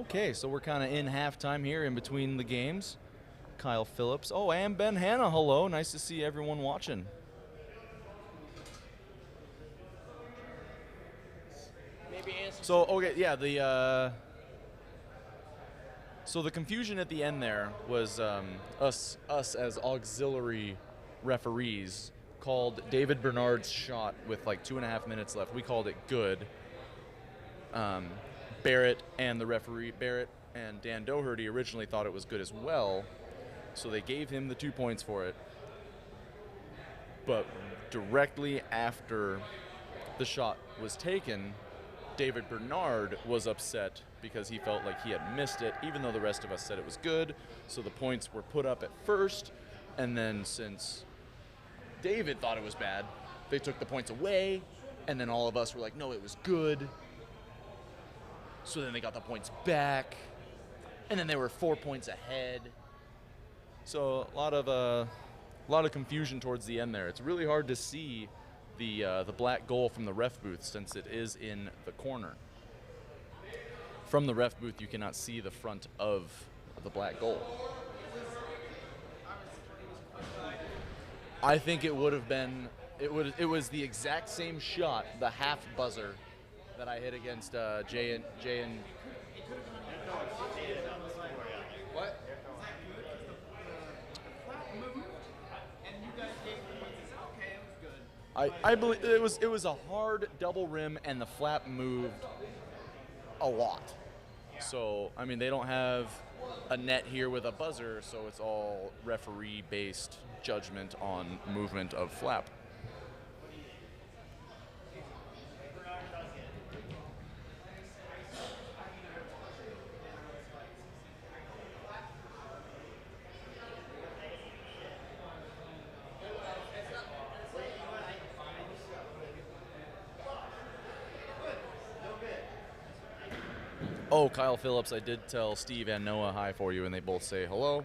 Okay, so we're kind of in halftime here in between the games. Kyle Phillips. Oh, and Ben Hanna. Hello. Nice to see everyone watching. Maybe answer. So, okay, yeah, so the confusion at the end there was us as auxiliary referees called David Bernard's shot with like 2.5 minutes left. We called it good. Barrett and Dan Doherty originally thought it was good as well, so they gave him the 2 points for it. But directly after the shot was taken, David Bernard was upset because he felt like he had missed it, even though the rest of us said it was good. So the points were put up at first, and then since David thought it was bad, they took the points away, and then all of us were like, no, it was good. So then they got the points back, and then they were 4 points ahead. So a lot of confusion towards the end there. It's really hard to see the black goal from the ref booth since it is in the corner. From the ref booth, you cannot see the front of the black goal. I think it would have been. It was the exact same shot, the half buzzer, that I hit against Jay and. What? I believe it was a hard double rim and the flap moved a lot. So I mean they don't have a net here with a buzzer, so it's all referee-based judgment on movement of flap. Oh, Kyle Phillips, I did tell Steve and Noah hi for you, and they both say hello.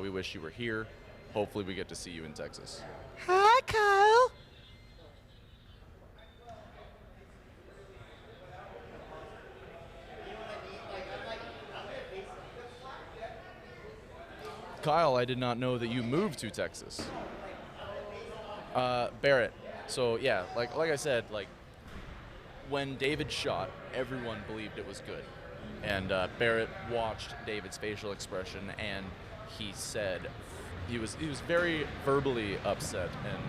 We wish you were here. Hopefully we get to see you in Texas. Hi, Kyle. Kyle, I did not know that you moved to Texas. Barrett. So yeah, like I said, like when David shot, everyone believed it was good. And Barrett watched David's facial expression, and he said he was very verbally upset. And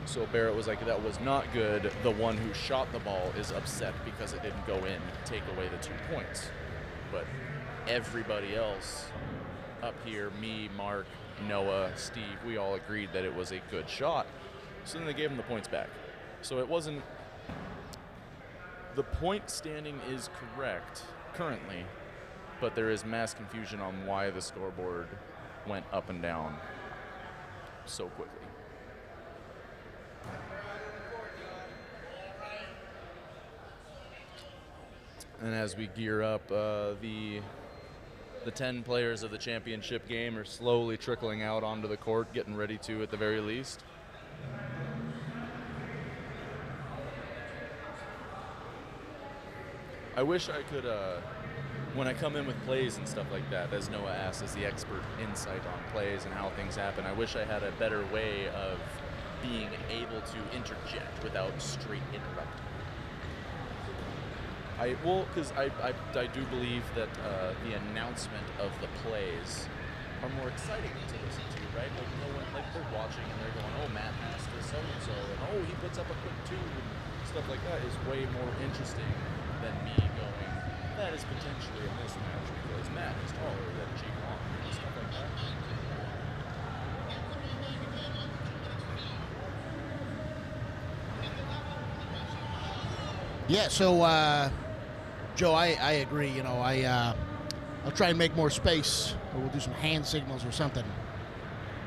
so Barrett was like, "That was not good. The one who shot the ball is upset because it didn't go in. Take away the 2 points." But everybody else up here, me, Mark, Noah, Steve, we all agreed that it was a good shot. So then they gave him the points back. So it wasn't. The point standing is correct currently, but there is mass confusion on why the scoreboard went up and down so quickly. And as we gear up, the 10 players of the championship game are slowly trickling out onto the court, getting ready to, at the very least. I wish I could, when I come in with plays and stuff like that, as Noah asked, as the expert insight on plays and how things happen, I wish I had a better way of being able to interject without straight interrupting. Because I do believe that the announcement of the plays are more exciting to listen to, right? Like no one, like they're watching and they're going, "Oh, Matt passed to so and so," and "Oh, he puts up a quick 2," and stuff like that is way more interesting than me going, "That is potentially a mismatch because Matt is taller than Jake Long," and stuff like that. Yeah, so, Joe, I agree. You know, I'll try and make more space, or we'll do some hand signals or something.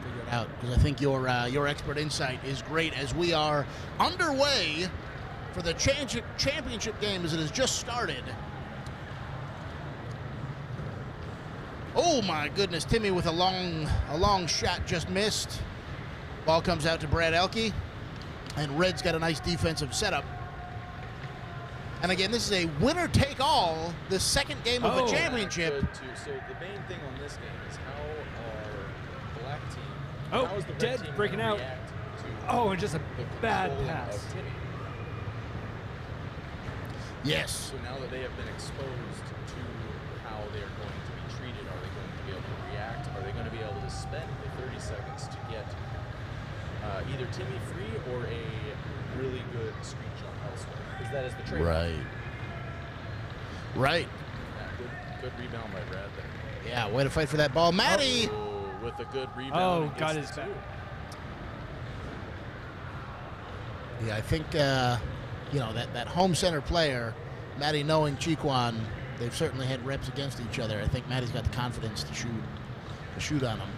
Figure it out, because I think your expert insight is great as we are underway for the championship game as it has just started. Oh my goodness, Timmy with a long shot just missed. Ball comes out to Brad Elke, and Red's got a nice defensive setup. And again, this is a winner-take-all, the second game of Oh. a championship. Good, too. So the main thing on this game is how our black team, Oh, how is the red Dead team breaking gonna out. react to Oh, and just a the bad controlling pass. of Timmy? Yes. So now that they have been exposed to how they are going to be treated, are they going to be able to react? Are they going to be able to spend the 30 seconds to get either Timmy free or a really good screen shot elsewhere? Because that is the trade. Right. Yeah, good rebound by Brad there. Yeah, way to fight for that ball. Maddie! Oh, with a good rebound. Oh, and got gets his the back. two. Yeah, I think, that home center player, Maddie knowing Chiquan, they've certainly had reps against each other. I think Maddie's got the confidence to shoot on him.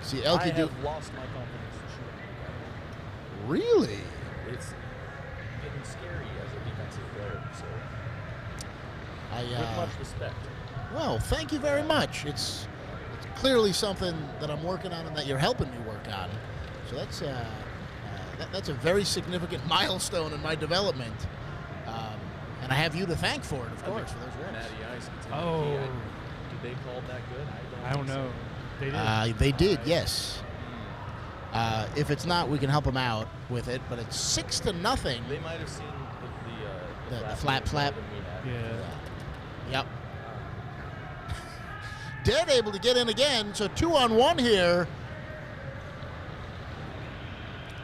See, I Elke do. have lost my confidence to shoot. Really? It's getting scary as a defensive player, so with I, much respect. well, thank you very much. It's clearly something that I'm working on and that you're helping me work on. So that's a very significant milestone in my development. And I have you to thank for it, of course, for those reps. Matty Ice and Timmy Oh. Key, did they call that good? I don't know. They did. They did, yes. If it's not, we can help them out with it. But it's 6-0. They might have seen The flap. more than we had. Yeah. Yep. Dead able to get in again, so 2-on-1 here.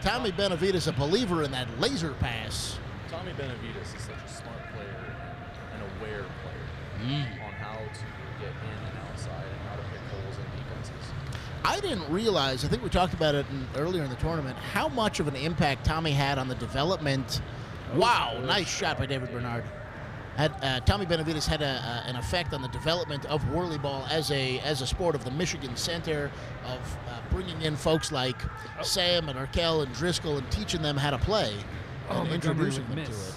Tommy Benavides, a believer in that laser pass. Tommy Benavides is such a smart player and an aware player on how to get in and outside and how to pick holes in defenses. I didn't realize, I think we talked about it earlier in the tournament, how much of an impact Tommy had on the development. Wow, nice shot by David Bernard. Tommy Benavides had an effect on the development of whirly ball as a sport of the Michigan Center, of bringing in folks like Sam and Arkell and Driscoll and teaching them how to play and Montgomery introducing would them to miss. it.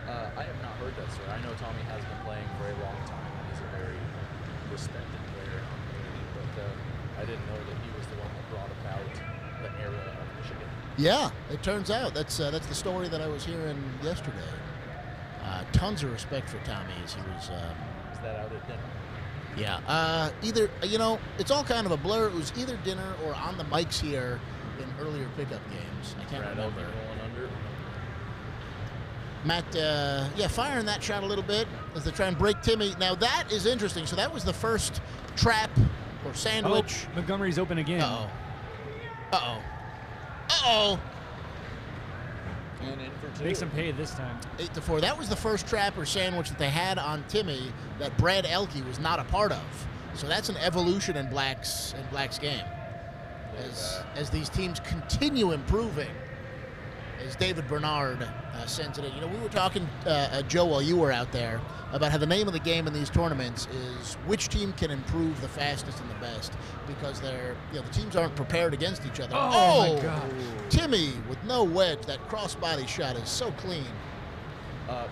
I have not heard that, sir. I know Tommy has been playing for a long time and he's a very respected player in the community, but I didn't know that he was the one that brought about the era of Michigan. Yeah, it turns out that's the story that I was hearing yesterday. Tons of respect for Tommy as he was. Is that out at dinner? Yeah. Either it's all kind of a blur. It was either dinner or on the mics here in earlier pickup games. I can't Brad Elke remember. rolling under. Matt, firing that shot a little bit as they try and break Timmy. Now that is interesting. So that was the first trap or sandwich. Oh, Montgomery's open again. Uh-oh. And in for two. Makes him pay this time. 8-4. That was the first trap or sandwich that they had on Timmy that Brad Elke was not a part of. So that's an evolution in Black's game. As these teams continue improving, as David Bernard sends it in. We were talking, Joe, while you were out there, about how the name of the game in these tournaments is which team can improve the fastest and the best, because the teams aren't prepared against each other. Oh, my God. Timmy with no wedge. That crossbody shot is so clean.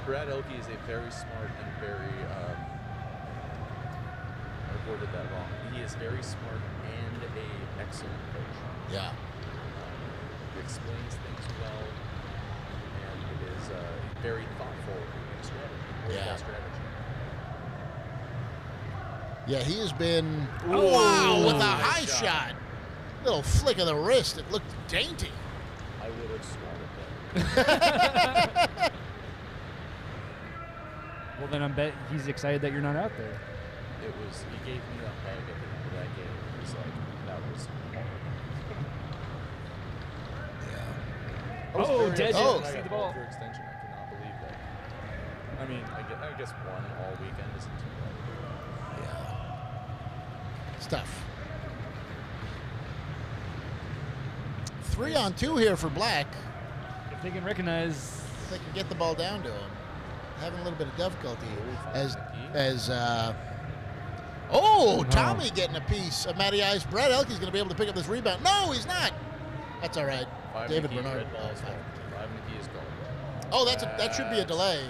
Brad Elke is a very smart and very, I worded that wrong. He is very smart and a excellent coach. Yeah. He explains things well, and it is very thoughtful in strategy. Yeah. Strategy. Yeah, he has been. Oh, wow, with a nice high shot. shot. Little flick of the wrist. It looked dainty. I would have swatted that. Well, then I bet he's excited that you're not out there. He gave me that hug at the end of that game. It was like, that was Yeah. I was Oh, very Dead upset didn't when I see got the called ball. for extension. I could not believe that. I mean, I guess one all weekend isn't too bad. Yeah. It's tough. 3-on-2 here for Black. If they can recognize. If they can get the ball down to him. Having a little bit of difficulty as Tommy getting a piece of Matty Ice. Brad Elke's going to be able to pick up this rebound. No, he's not. That's all right. David Bernard. Red ball is Oh, called. 5 McKee is called. Oh, that should be a delay.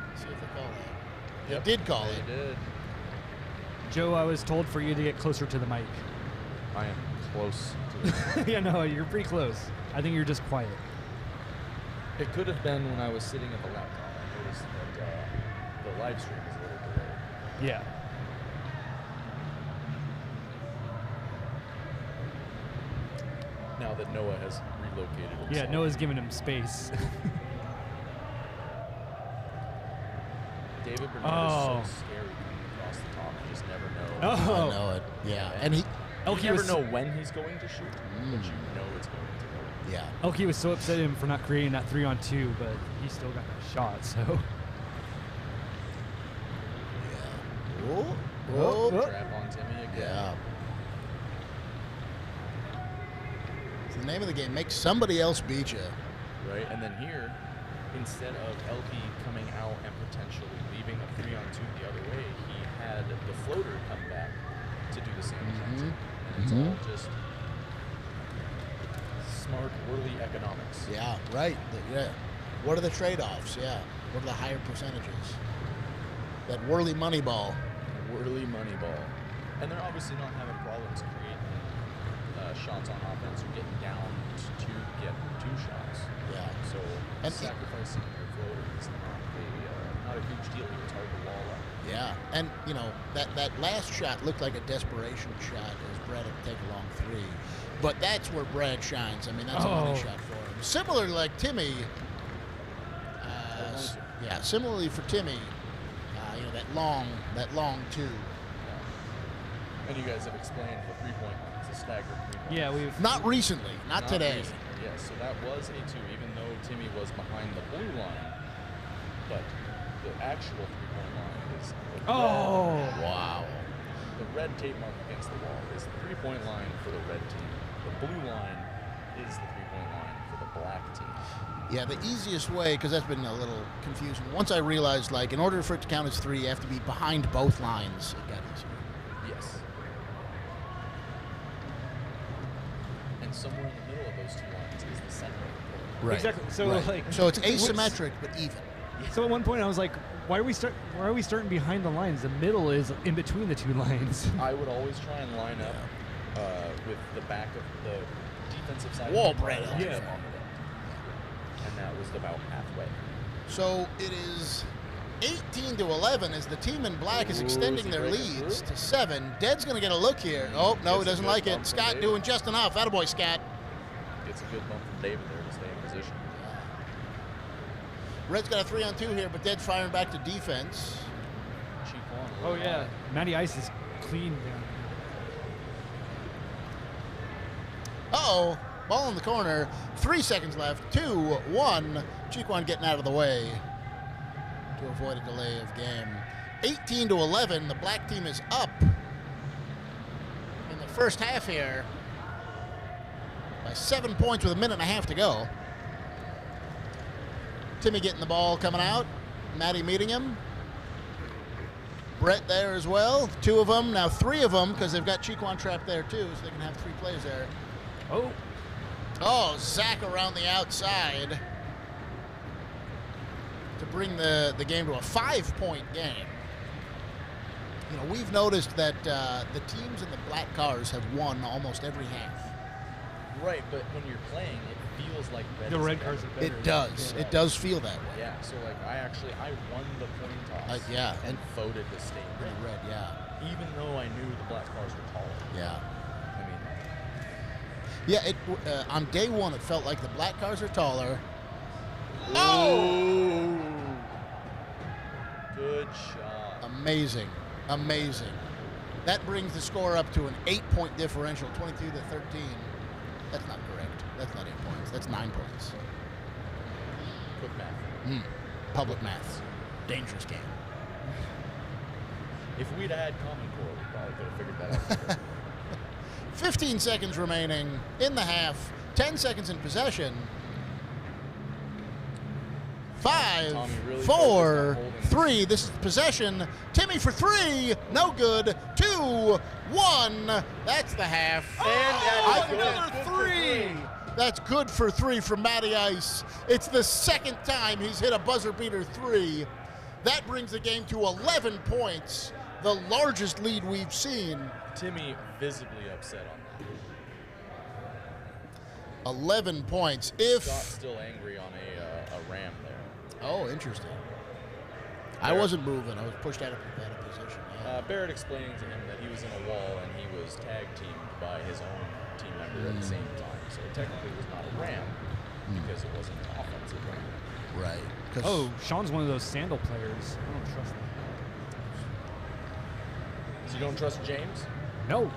Let's see if they call that. Yep, They did call they it. did. Joe, I was told for you to get closer to the mic. I am close to it. Yeah, no, you're pretty close. I think you're just quiet. It could have been when I was sitting at the laptop. I noticed that the live stream is a little delayed. Yeah. Now that Noah has relocated himself. Yeah, Noah's giving him space. David Bernard Oh. is so scary coming across the top. You just never know. I Oh. know it. Yeah, and he. You Elke never was, know when he's going to shoot, but you know it's going to go. Yeah. Elke was so upset at him for not creating that 3-on-2, but he still got that shot, so. Oh. Oh. Trap on Timmy again. Yeah. It's the name of the game. Make somebody else beat you. Right? And then here, instead of Elke coming out and potentially leaving a 3-on-2 the other way, he had the floater come back to do the same exact thing. And it's all just smart, whirly economics. Yeah, right. Yeah. What are the trade-offs? Yeah. What are the higher percentages? That whirly money ball. Whirly money ball. And they're obviously not having problems creating shots on offense or getting down to get 2 shots. Yeah. So And sacrificing your floater is not a huge deal. It's hard to wall up. Yeah, and you know that last shot looked like a desperation shot as Brett had to take a long 3, but that's where Brad shines. I mean, that's a money Oh. shot for him. Similarly, like Timmy. Yeah, similarly for Timmy, you know that long 2. And you guys have explained the 3-point line. It's a staggered 3-point. Yeah, we've. Not recently, not today. recently, yes, so that was a 2, even though Timmy was behind the blue line. But the actual 3-point line is the Oh! Wow. the red tape mark against the wall is the 3-point line for the red team. The blue line is the 3-point line for the black team. Yeah, the easiest way, because that's been a little confusing. Once I realized, like, in order for it to count as 3, you have to be behind both lines. It got easier. Yes. And somewhere in the middle of those 2 lines is the center of the court. Exactly. So, like. So it's what's- asymmetric but even. So at one point I was like, why are we starting behind the lines? The middle is in between the 2 lines. I would always try and line up with the back of the defensive side. Wall of the bread. ball Yeah. on the end. And that was about halfway. So it is 18-11 as the team in black is Ooh, extending is he their breaking leads through? to 7. Dead's going to get a look here. Oh, no, he Gets a doesn't good like bump it. from Scott Dave. doing just enough. Attaboy, Scott. Gets a good bump from David there to stay in position. Red's got a 3-on-2 here, but Dead's firing back to defense. Cheap one. Oh yeah, Matty Ice is clean down Uh-oh. Ball in the corner. 3 seconds left. 2-1. Cheekwan getting out of the way to avoid a delay of game. 18-11. The black team is up in the first half here by 7 points with a minute and a half to go. Timmy getting the ball coming out. Matty meeting him. Brett there as well. 2 of them. Now 3 of them because they've got Cheekwan trapped there too, so they can have 3 players there. Oh, Oh, Zach around the outside to bring the game to a 5-point game. You know, we've noticed that the teams in the black cars have won almost every half. Right, but when you're playing, it feels like red the is red better. cards are better. It does. Yeah. It does feel that way. Yeah, so like I won the coin toss. Yeah, and voted to stay red. Red, yeah. Even though I knew the black cars were taller. Yeah. I mean, Yeah, on day 1, it felt like the black cars are taller. oh! Good shot. Amazing. Amazing. That brings the score up to an 8-point differential, 22-13. That's not correct. That's not 8 points. That's 9 points. Quick math. Public maths. Dangerous game. If we'd had Common Core, we probably could have figured that out. 15 seconds remaining in the half. 10 seconds in possession. 5, Tommy really 4, focused on holding 3. This is possession. Timmy for 3. No good. 2, 1. That's the half. And I think that's good for 3. That's good for 3 from Matty Ice. It's the second time he's hit a buzzer beater 3. That brings the game to 11 points, the largest lead we've seen. Timmy visibly upset on that. 11 points. Scott's still angry on a ram there. Oh, interesting. I wasn't moving. I was pushed out of position. Yeah. Barrett explaining to him that he was in a wall and he was tag teamed by his own team member at the same time. So it technically was not a ram because it wasn't an offensive ram. Right. 'Cause- Oh, Sean's one of those sandal players. I don't trust that. So you don't trust James? No,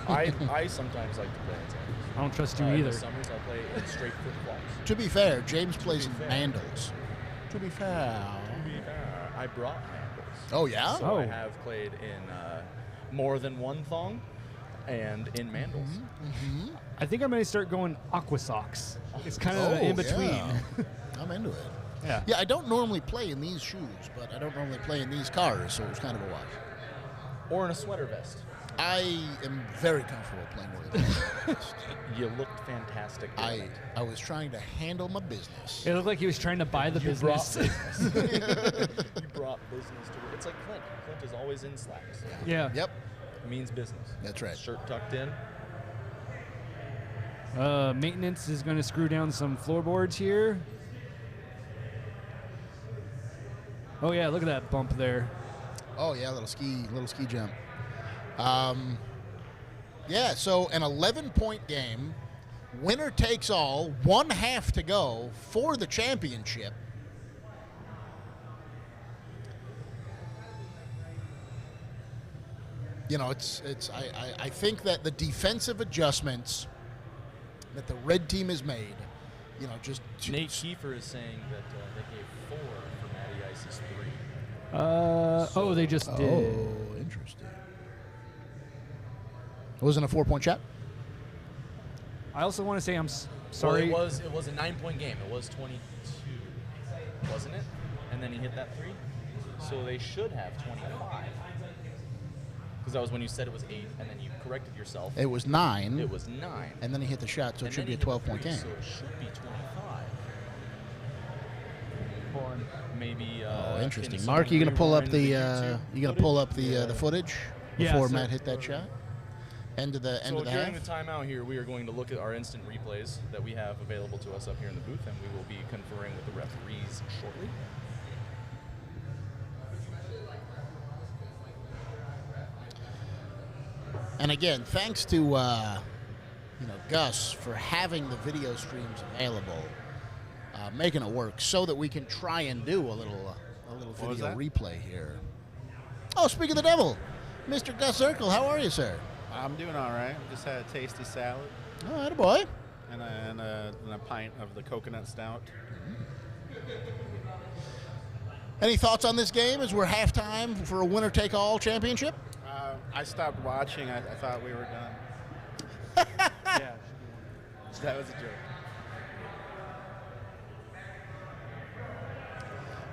I sometimes like to play in sandals. I don't trust you In either. the summers, I play in straight flip flops. to be fair, James plays in fair. Mandals. To be fair. I brought handles. Oh, yeah? So I Oh. have played in more than one thong and in mandals. I think I'm going to start going aqua socks. It's kind of in between. Yeah. I'm into it. Yeah. Yeah, I don't normally play in these shoes, but I don't normally play in these cars, so it was kind of a wash. Or in a sweater vest. I am very comfortable playing with it. You looked fantastic. I was trying to handle my business. It looked like he was trying to buy the You brought business. business. You brought business to it. It's like Clint. Clint is always in slacks. Yeah. Yep, It means business. that's right. Shirt tucked in. Maintenance is going to screw down some floorboards here. Oh yeah, look at that bump there. Oh yeah, little ski jump. Yeah, so an 11-point game, winner takes all, 1/2 to go for the championship. You know, I think that the defensive adjustments that the red team has made, you know, just Nate Kiefer is saying that they gave 4 for Matty Ice's 3. Oh, they just did. Oh, interesting. It wasn't a 4-point shot? I also want to say I'm sorry. Well, it was a 9-point game. It was 22, wasn't it? And then he hit that 3. So they should have 25. Because that was when you said it was 8, and then you corrected yourself. It was 9. It was 9. And then he hit the shot, so it And should then be a he hit 12-point 3, game. So it should be 25. Maybe. Oh, can interesting. someone Mark, you gonna pull up rewind the YouTube you gonna pull up footage? the footage Yeah, before so- Matt hit that shot? End of the So half. during the timeout here, we are going to look at our instant replays that we have available to us up here in the booth, and we will be conferring with the referees shortly. And again, thanks to Gus for having the video streams available, making it work so that we can try and do a little was video that? replay here. Oh, speak of the devil, Mr. Gus Urkel, how are you, sir? I'm doing all right. Just had a tasty salad Oh, attaboy. and a pint of the coconut stout. Any thoughts on this game as we're halftime for a winner-take-all championship? I stopped watching. I thought we were done. Yeah. That was a joke.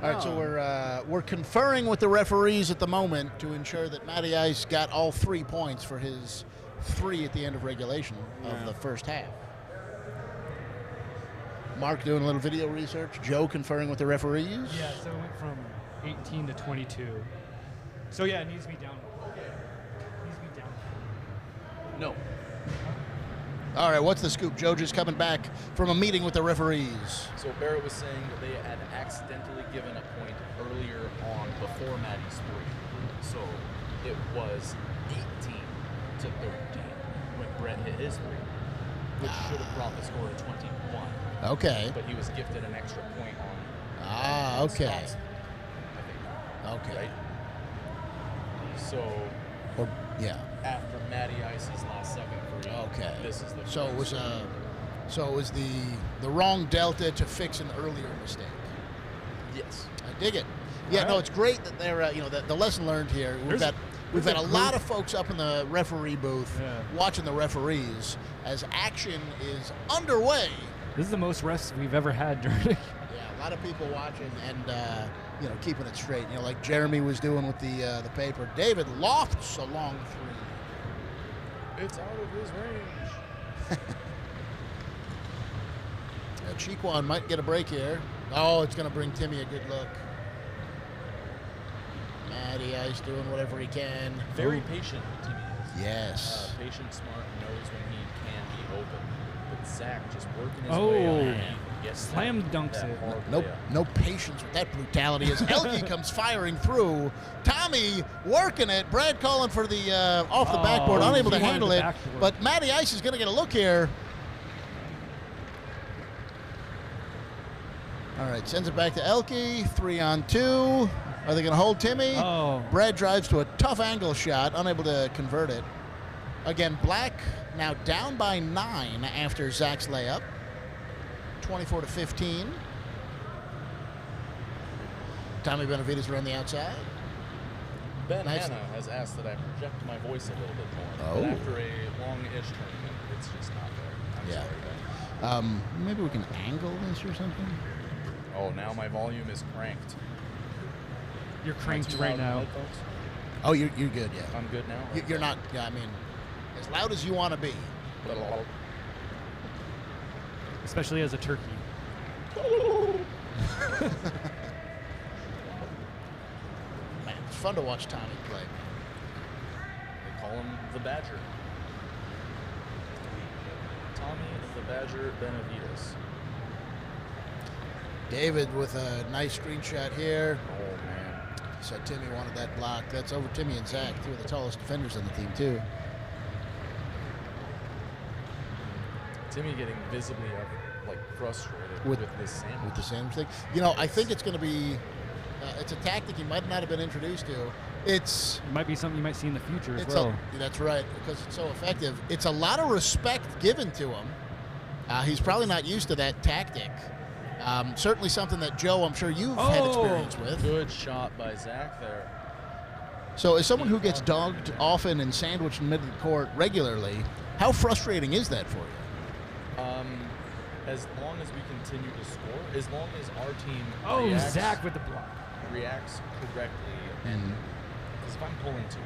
All right, so we're conferring with the referees at the moment to ensure that Matty Ice got all 3 points for his 3 at the end of regulation of the first half. Mark doing a little video research. Joe conferring with the referees. Yeah, so it went from 18 to 22. So yeah, it needs to be down. Needs to be down. No. All right, what's the scoop? Joe just coming back from a meeting with the referees. So Barrett was saying that they had accidentally given a point earlier on before Maddie's 3. So it was 18 to 13 when Brett hit his 3, which should have brought the score to 21. Okay. But he was gifted an extra point on. Okay. Scott's, I think. Okay. Right? So Or yeah. after Matty Ice's last second 3, Okay. this is the So it was first. the wrong delta to fix an earlier mistake. Yes. I dig it. Yeah, no, it's great that they're the lesson learned here. We've There's had a a lot of folks up in the referee booth Yeah. watching the referees as action is underway. This is the most refs we've ever had during. Yeah, a lot of people watching and keeping it straight. You know, like Jeremy was doing with the paper. David lofts a long 3. It's out of his range. Chiquan might get a break here. Oh, it's going to bring Timmy a good look. Matty Ice doing whatever he can. Very patient, Timmy is. Yes. Patient, smart, knows when he can be open. But Zach just working his way underneath. get Slam dunks that it. hard No, layup. no patience with that brutality as Elke comes firing through. Tommy working it. Brad calling for the off the backboard, Oh, unable to he wanted handle the it. backboard. But Matty Ice is going to get a look here. All right, sends it back to Elke. 3-on-2. Are they going to hold Timmy? Oh. Brad drives to a tough angle shot, unable to convert it. Again, Black now down by 9 after Zach's layup. 24-15. Tommy Benavides around the outside. Ben Nice. Hanna has asked that I project my voice a little bit more. Oh. But after a long-ish tournament, it's just not there. I'm Yeah. sorry, Ben. Maybe we can angle this or something. Oh, now my volume is cranked. You're Am I cranked too right loud in the now. headphones? Oh, you're good, yeah. I'm good now. You're not. Yeah, I mean, as loud as you want to be. Especially as a turkey. Man, it's fun to watch Tommy play. They call him the Badger. Tommy the Badger Benavides. David with a nice screenshot here. Oh man. Said Timmy wanted that block. That's over Timmy and Zach, two of the tallest defenders on the team, too. Timmy getting visibly frustrated With- with this sandwich. With the sandwich thing. You know, I think it's going to be. It's a tactic he might not have been introduced to. It's. It might be something you might see in the future as It's well. that's right, because it's so effective. It's a lot of respect given to him. He's probably not used to that tactic. Certainly something that, Joe, I'm sure you've had experience with. Good shot by Zach there. So as someone who gets dogged often and sandwiched in the middle of the court regularly, how frustrating is that for you? As long as we continue to score, as long as our team Oh, reacts, Zach with the block. reacts correctly, and because if I'm pulling two,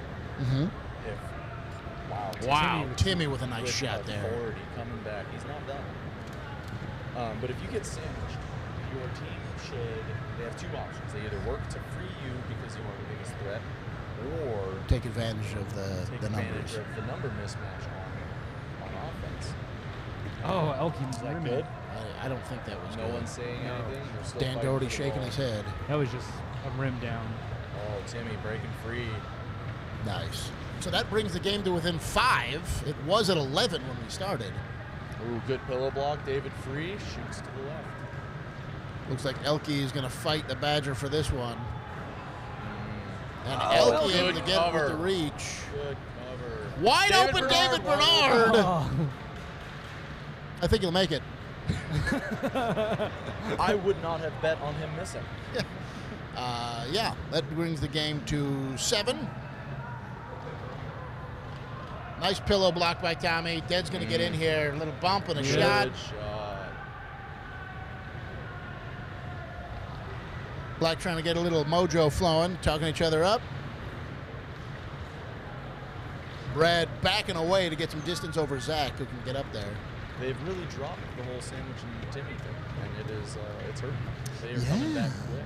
Mm-hmm. if wow, Wow, with- Timmy with a nice with shot there. authority coming back, he's not done. But if you get sandwiched, your team they have two options. They either work to free you because you are the biggest threat, or Take advantage of take the advantage numbers. of the number mismatch on offense. Oh, Elkins. Is that good? I don't think that was No good. one's saying No. anything. They're still Dan fighting Doherty for the shaking ball. his head. That was just a rim down. Oh, Timmy breaking free. Nice. So that brings the game to within 5. It was at 11 when we started. Ooh, good pillow block. David Free shoots to the left. Looks like Elke is going to fight the Badger for this one. And Oh, Elke good able to get it with cover. the reach. Good cover. Wide open David Bernard. Oh. I think he'll make it. I would not have bet on him missing. Yeah, that brings the game to 7. Nice pillow block by Tommy. Dead's going to get in here. A little bump and a shot. Good shot. Black trying to get a little mojo flowing, talking each other up. Brad backing away to get some distance over Zach, who can get up there. They've really dropped the whole sandwich and Timmy thing, and it is it's hurting. They are coming back quick.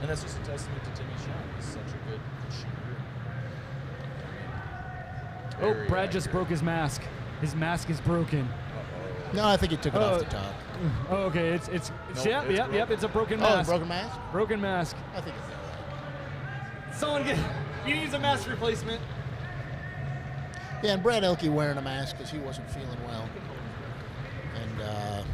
And that's just a testament to Timmy's shot. He's such a good shooter. Oh, Very Brad just accurate. broke his mask. His mask is broken. Uh-oh. No, I think he took it off the top. Oh, okay. It's Nope, yep, it's yep. broken. It's a broken Oh, mask. broken mask? Broken mask. I think it's all right. Someone get. He needs a mask replacement. Yeah, and Brad Elke wearing a mask because he wasn't feeling well. And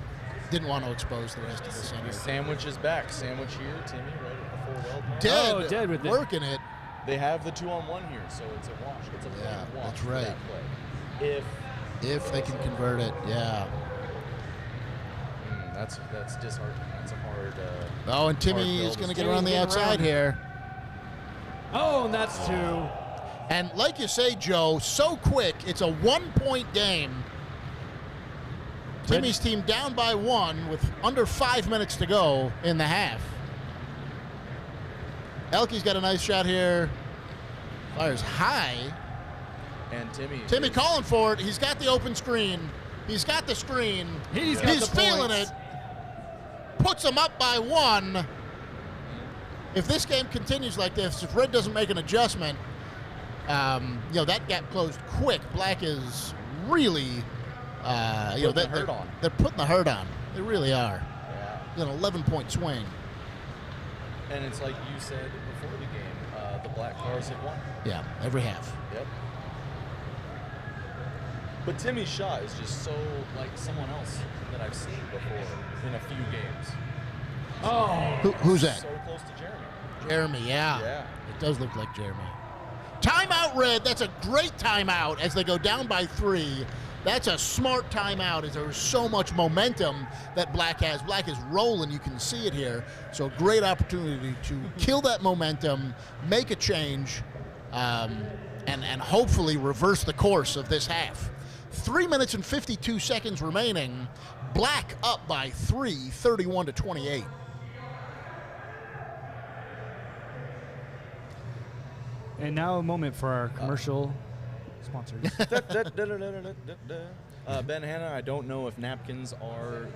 didn't want to expose the rest of the The center. sandwich is back. Sandwich here, Timmy right at the 4 well mark. Dead, Oh, Dead with it. working it. They have the 2-on-1 here, so it's a wash. It's a plain Yeah, wash that's for right. that play. If they can convert it, yeah. That's disheartening. That's a hard. Oh, and Timmy Hard is bill going to to get around the Timmy's getting outside around. here. Oh, and that's 2. And like you say, Joe, so quick, it's a 1-point game. Timmy's team down by 1 with under 5 minutes to go in the half. Elke's got a nice shot here. Fires high. And Timmy. Timmy is- calling for it. He's got the open screen. He's got the screen. He's got the feeling points. it. Puts him up by 1. If this game continues like this, if Red doesn't make an adjustment, that gap closed quick. Black is really Putting the hurt on. They're putting the hurt on. They really are. Yeah. An 11-point swing. And it's like you said before the game, the Black Cars have won. Yeah, every half. Yep. But Timmy's shot is just so like someone else that I've seen before in a few games. Oh. Who's that? So close to Jeremy. Jeremy, yeah. Yeah. It does look like Jeremy. Timeout, Red. That's a great timeout as they go down by 3. That's a smart timeout as there's so much momentum that Black has. Black is rolling. You can see it here. So great opportunity to kill that momentum, make a change, and hopefully reverse the course of this half. 3 minutes and 52 seconds remaining. Black up by 3, 31-28. And now a moment for our commercial sponsors. Ben Hanna, I don't know if napkins are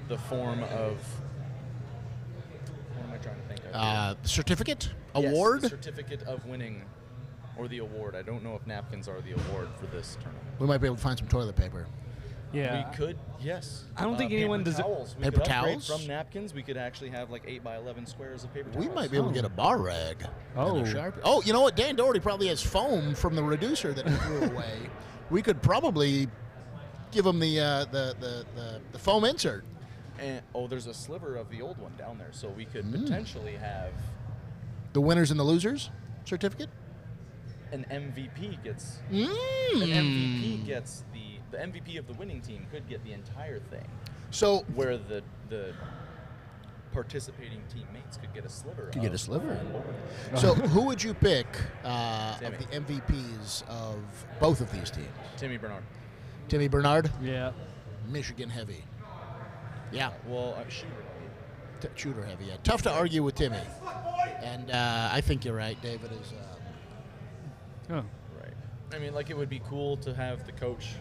the form of. What am I trying to think of? Certificate? Yes, Award? the certificate of winning, or the award. I don't know if napkins are the award for this tournament. We might be able to find some toilet paper. Yeah. We could, yes. I don't think anyone paper does it- towels. We Paper could upgrade towels? from napkins. We could actually have like 8x11 squares of paper towels. We might be able to get a bar rag. Oh. And a Sharpie. Oh, you know what? Dan Doherty probably has foam from the reducer that he threw away. We could probably give him the foam insert. And there's a sliver of the old one down there, so we could potentially have The winners and the losers certificate? an MVP gets Mm. an MVP gets the MVP of the winning team could get the entire thing, So where the participating teammates could get a sliver. Could get a of sliver. that award. So who would you pick of Timmy. the MVPs of both of these teams? Timmy Bernard. Timmy Bernard, Yeah. Michigan heavy. Yeah, Well, shooter. shooter heavy. Yeah, tough to argue with Timmy. And I think you're right. David is. Oh. Right. I mean, like, it would be cool to have the coach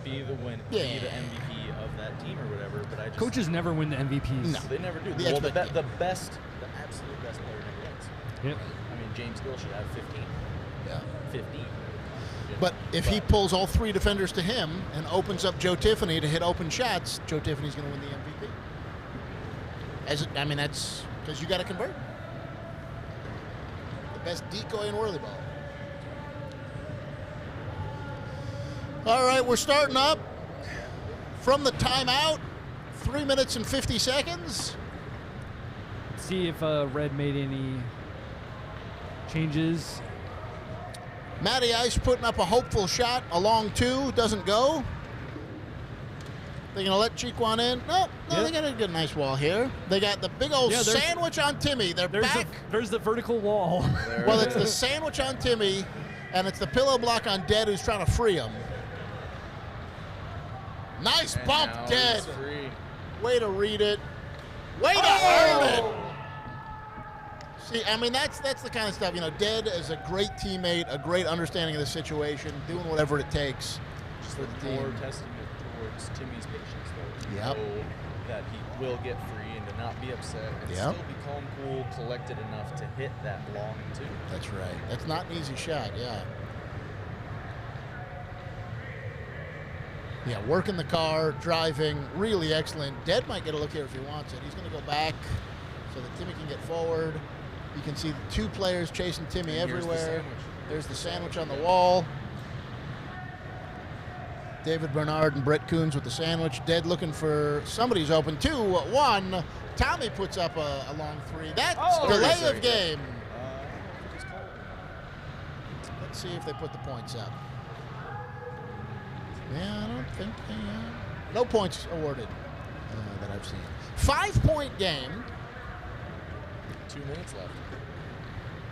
be the Yeah. be the MVP of that team or whatever. But I just Coaches never win the MVPs. No. they never do. The Well, the expect- absolute best player never wins. Yep. I mean, James Gill should have 15. Yeah. 15. But if he pulls all 3 defenders to him and opens up Joe Tiffany to hit open shots, Joe Tiffany's going to win the MVP. That's because you got to convert. The best decoy in whirly ball. All right, we're starting up from the timeout. 3 minutes and 50 seconds. See if Red made any changes. Matty Ice putting up a hopeful shot along 2, doesn't go. They're going to let Chiquan in. No, Yep. they got a good, nice wall here. They got the big old Yeah, there's- sandwich on Timmy. They're back. There's the vertical wall. There Well, it it's the is. sandwich on Timmy, and it's the pillow block on Dead who's trying to free him. Nice And bump, now Dead. he's free. Way to read it. Way to earn it. See, that's the kind of stuff, Dead is a great teammate, a great understanding of the situation, doing whatever it takes for the More team. testament towards Timmy's patience, though. To Yep. know that he will get free and to not be upset and Yep. still be calm, cool, collected enough to hit that long two. That's right. That's not an easy shot, yeah. Yeah, working the car, driving, really excellent. Dead might get a look here if he wants it. He's going to go back so that Timmy can get forward. You can see the 2 players chasing Timmy And here's the everywhere. sandwich. There's the sandwich on the wall. David Bernard and Brett Coons with the sandwich. Dead looking for somebody's open. 2-1. Tommy puts up a long 3. That's delay of 30 game. Just call it. Let's see if they put the points up. Yeah, I don't think no points awarded that I've seen. 5-point game. 2 minutes left.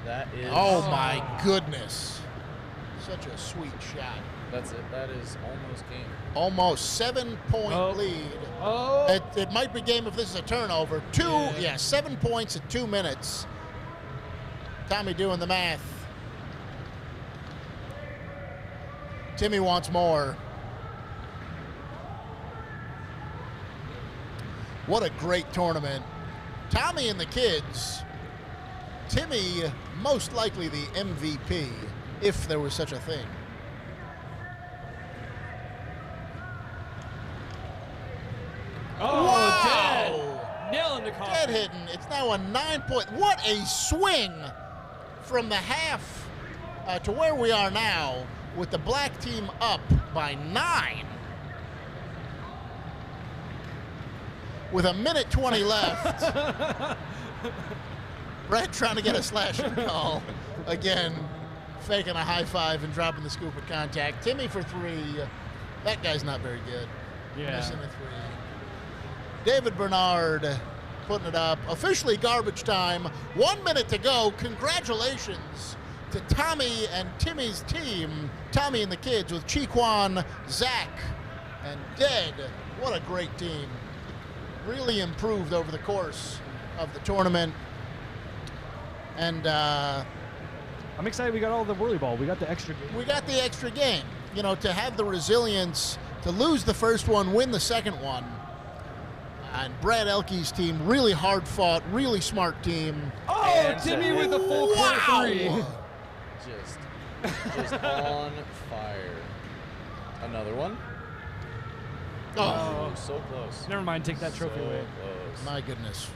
That is. Oh my goodness. Such a sweet shot. That's it. That is almost game. Almost 7-point Oh. lead. Oh. It might be game if this is a turnover. 7 points at 2 minutes. Tommy doing the math. Timmy wants more. What a great tournament. Tommy and the kids. Timmy, most likely the MVP, if there was such a thing. dead hitting. It's now a 9-point. What a swing from the half to where we are now, with the black team up by 9. With a minute 20 left. Brett trying to get a slashing call. Again, faking a high five and dropping the scoop of contact. Timmy for 3. That guy's not very good. Yeah. Missing a 3. David Bernard putting it up. Officially garbage time. 1 minute to go. Congratulations to Tommy and Timmy's team. Tommy and the kids with Chiquan, Zach, and Dead. What a great team. Really improved over the course of the tournament. And I'm excited we got all the whirly ball. We got the extra game. we got the extra game. You know, to have the resilience to lose the first one, win the second one. And Brad Elke's team, really hard fought, really smart team. Oh, And Timmy with a full court Wow. 3. Just on fire. Another one. Oh, So close. Never mind, take that trophy So away. close. my goodness.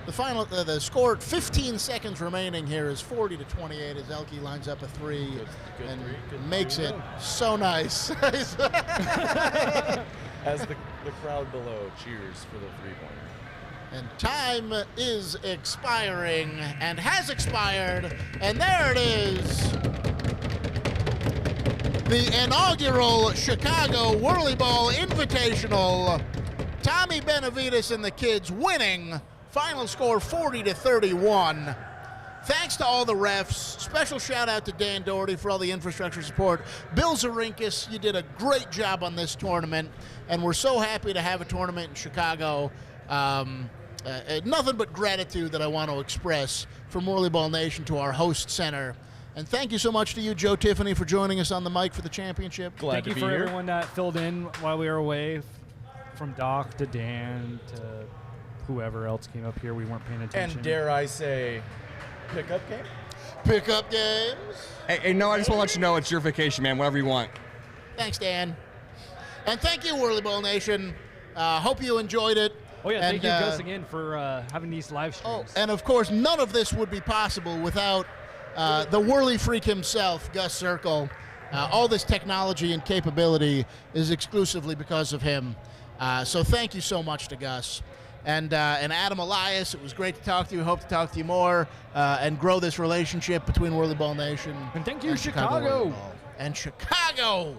The final, the score, 15 seconds remaining here, is 40-28 as Elke lines up a 3 Good and three, good makes three. it so nice. As the crowd below cheers for the 3-pointer. And time is expiring and has expired. And there it is. The inaugural Chicago Whirly Ball Invitational. Tommy Benavides and the kids winning. Final score 40-31. Thanks to all the refs. Special shout out to Dan Doherty for all the infrastructure support. Bill Zarinkis, you did a great job on this tournament, and we're so happy to have a tournament in Chicago. Nothing but gratitude that I want to express from Whirly Ball Nation to our host center. And thank you so much to you, Joe Tiffany, for joining us on the mic for the championship. Glad Thank to you be for here. everyone that filled in while we were away, from Doc to Dan to whoever else came up here. We weren't paying attention. And dare I say, pickup game? Pickup games. Hey, no, I just want to let you know it's your vacation, man. Whatever you want. Thanks, Dan. And thank you, Whirly Ball Nation. Hope you enjoyed it. Oh yeah, thank And, you Gus again for having these live Oh, streams. and of course, none of this would be possible without the whirly freak himself, Gus Circle. All this technology and capability is exclusively because of him. So thank you so much to Gus. And Adam Elias, it was great to talk to you. Hope to talk to you more and grow this relationship between Whirly Ball Nation And thank you, Chicago Chicago. Whirly Ball. And Chicago.